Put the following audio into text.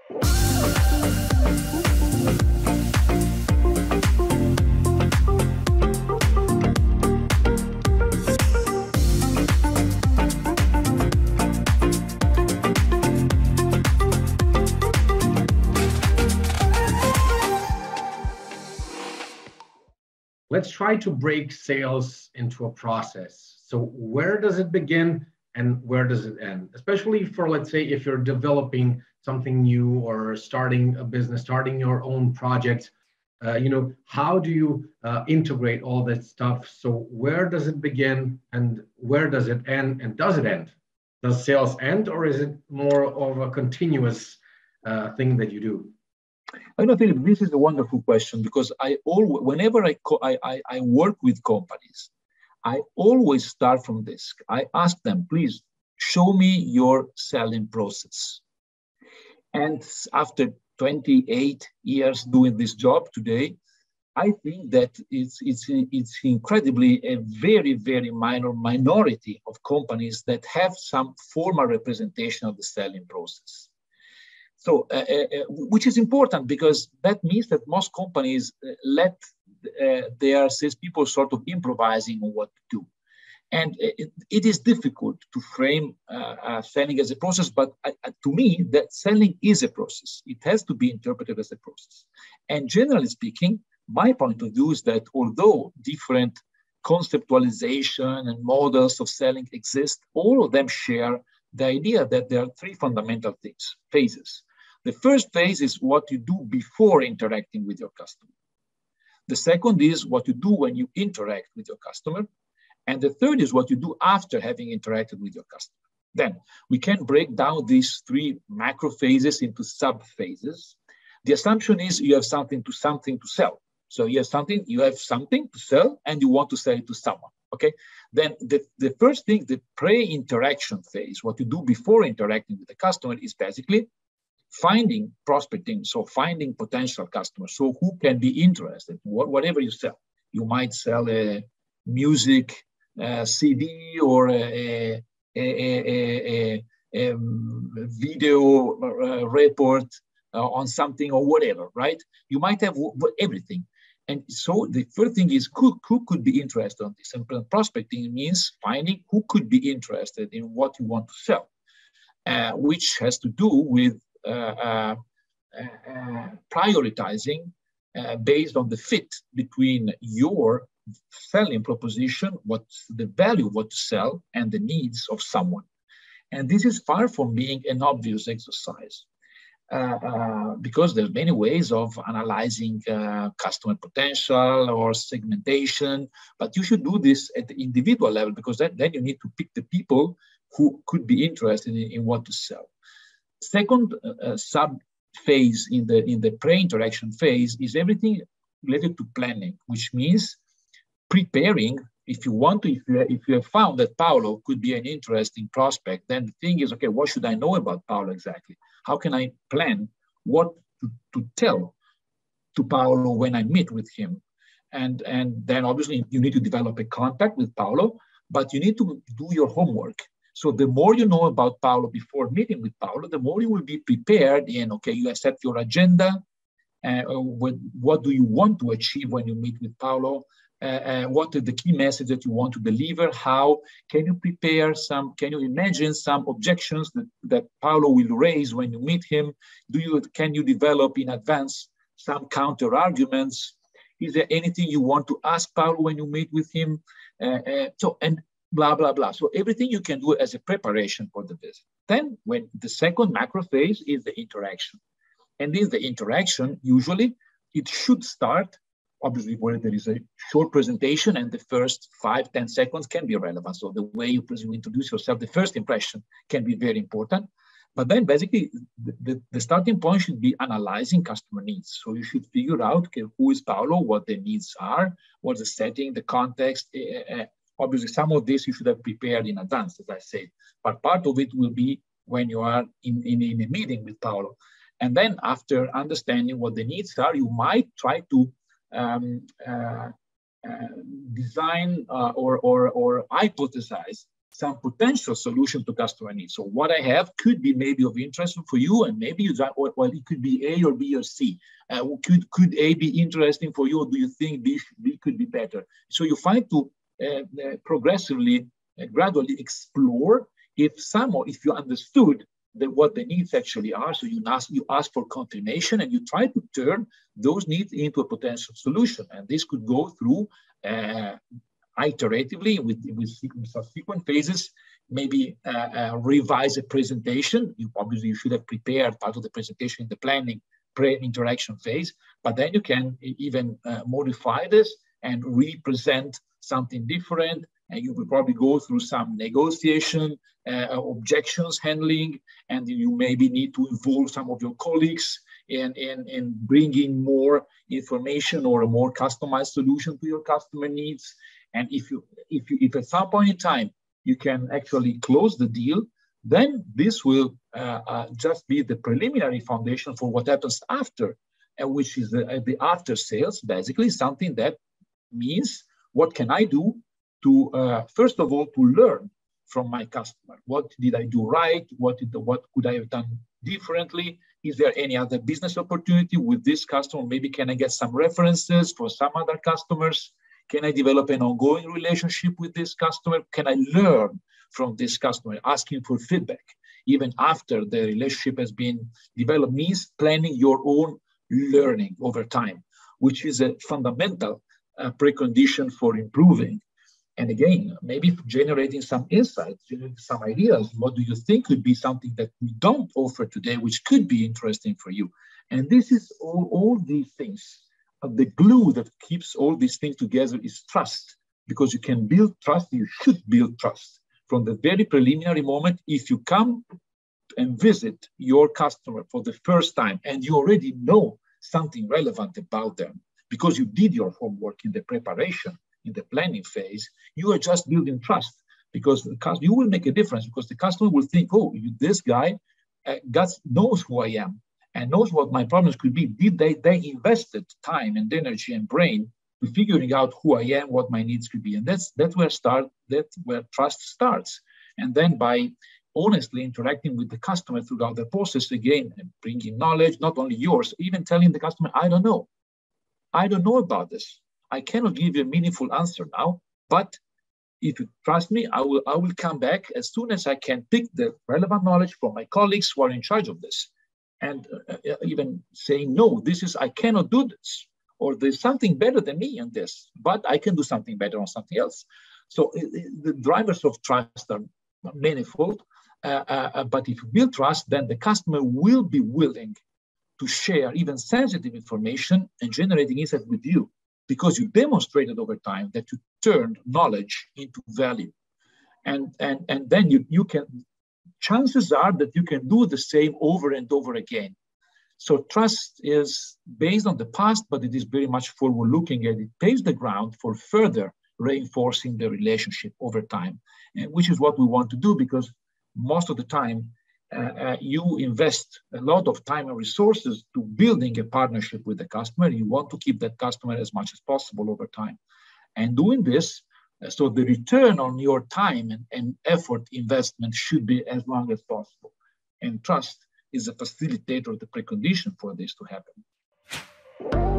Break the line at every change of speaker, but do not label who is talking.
Let's try to break sales into a process. So where does it begin and where does it end? Especially for, let's say, if you're developing something new or starting a business, starting your own project, how do you integrate all that stuff? So where does it begin and where does it end, and does it end? Does sales end, or is it more of a continuous thing that you do?
I know, Philip, this is a wonderful question, because whenever I work with companies, I always start from this. I ask them, please show me your selling process. And after 28 years doing this job today, I think that it's incredibly a very, very minor minority of companies that have some formal representation of the selling process. So, which is important, because that means that most companies let their salespeople sort of improvising on what to do. And it is difficult to frame selling as a process, but to me, that selling is a process. It has to be interpreted as a process. And generally speaking, my point of view is that although different conceptualization and models of selling exist, all of them share the idea that there are three fundamental phases. The first phase is what you do before interacting with your customer. The second is what you do when you interact with your customer. And the third is what you do after having interacted with your customer. Then we can break down these three macro phases into sub-phases. The assumption is you have something to sell. So you have something to sell and you want to sell it to someone, okay? Then the first thing, the pre-interaction phase, what you do before interacting with the customer, is basically finding prospecting, so finding potential customers, so who can be interested, whatever you sell. You might sell a music CD or a video report on something or whatever, right? You might have everything. And so the first thing is who could be interested in this? And prospecting means finding who could be interested in what you want to sell, which has to do with prioritizing based on the fit between your selling proposition, what's the value of what to sell, and the needs of someone. And this is far from being an obvious exercise because there's many ways of analyzing customer potential or segmentation, but you should do this at the individual level, because then you need to pick the people who could be interested in what to sell. Second sub-phase in the pre-interaction phase is everything related to planning, which means preparing. If you have found that Paolo could be an interesting prospect, then the thing is, okay, what should I know about Paolo exactly? How can I plan what to tell to Paolo when I meet with him? And then obviously you need to develop a contact with Paolo, but you need to do your homework. So the more you know about Paolo before meeting with Paolo, the more you will be prepared in, okay, you have set your agenda. What do you want to achieve when you meet with Paolo? What are the key message that you want to deliver? How can you prepare can you imagine some objections that Paolo will raise when you meet him? Can you develop in advance some counter arguments? Is there anything you want to ask Paolo when you meet with him? And blah, blah, blah. So everything you can do as a preparation for the visit. Then when the second macro phase is the interaction. And in the interaction, usually it should start, obviously, where there is a short presentation and the first 5-10 seconds can be relevant. So the way you introduce yourself, the first impression can be very important. But then basically the starting point should be analyzing customer needs. So you should figure out, okay, who is Paolo, what the needs are, what's the setting, the context. Obviously, some of this you should have prepared in advance, as I said, but part of it will be when you are in a meeting with Paolo. And then after understanding what the needs are, you might try to design or hypothesize some potential solution to customer needs. So what I have could be maybe of interest for you, and maybe you well, it could be A or B or C. Could A be interesting for you, or do you think B could be better? So you find to progressively, gradually explore if you understood what the needs actually are. So you ask for confirmation, and you try to turn those needs into a potential solution. And this could go through iteratively with subsequent phases. Maybe revise a presentation. You should have prepared part of the presentation in the planning pre-interaction phase, but then you can even modify this and represent something different. And you will probably go through some negotiation, objections handling, and you maybe need to involve some of your colleagues in bringing more information or a more customized solution to your customer needs. And if at some point in time you can actually close the deal, then this will just be the preliminary foundation for what happens after, which is the after sales, basically something that means what can I do to, first of all, to learn from my customer. What did I do right? What could I have done differently? Is there any other business opportunity with this customer? Maybe can I get some references for some other customers? Can I develop an ongoing relationship with this customer? Can I learn from this customer? Asking for feedback, even after the relationship has been developed, means planning your own learning over time, which is a fundamental precondition for improving. And again, maybe generating some insights, some ideas. What do you think could be something that we don't offer today, which could be interesting for you? And this is all these things. The glue that keeps all these things together is trust, because you can build trust. You should build trust from the very preliminary moment. If you come and visit your customer for the first time and you already know something relevant about them because you did your homework in the preparation, in the planning phase, you are just building trust, because you will make a difference, because the customer will think, oh, this guy knows who I am and knows what my problems could be. They invested time and energy and brain to figuring out who I am, what my needs could be. And that's where trust starts. And then by honestly interacting with the customer throughout the process, again, and bringing knowledge, not only yours, even telling the customer, I don't know about this. I cannot give you a meaningful answer now, but if you trust me, I will come back as soon as I can pick the relevant knowledge from my colleagues who are in charge of this. And even saying, no, I cannot do this, or there's something better than me in this, but I can do something better on something else. So the drivers of trust are manifold, but if you build trust, then the customer will be willing to share even sensitive information and generating insight with you, because you demonstrated over time that you turned knowledge into value. And then you can, chances are that you can do the same over and over again. So trust is based on the past, but it is very much forward-looking, and it paves the ground for further reinforcing the relationship over time, and which is what we want to do, because most of the time you invest a lot of time and resources to building a partnership with the customer. You want to keep that customer as much as possible over time. And doing this, so the return on your time and effort investment should be as long as possible. And trust is a facilitator, the precondition for this to happen.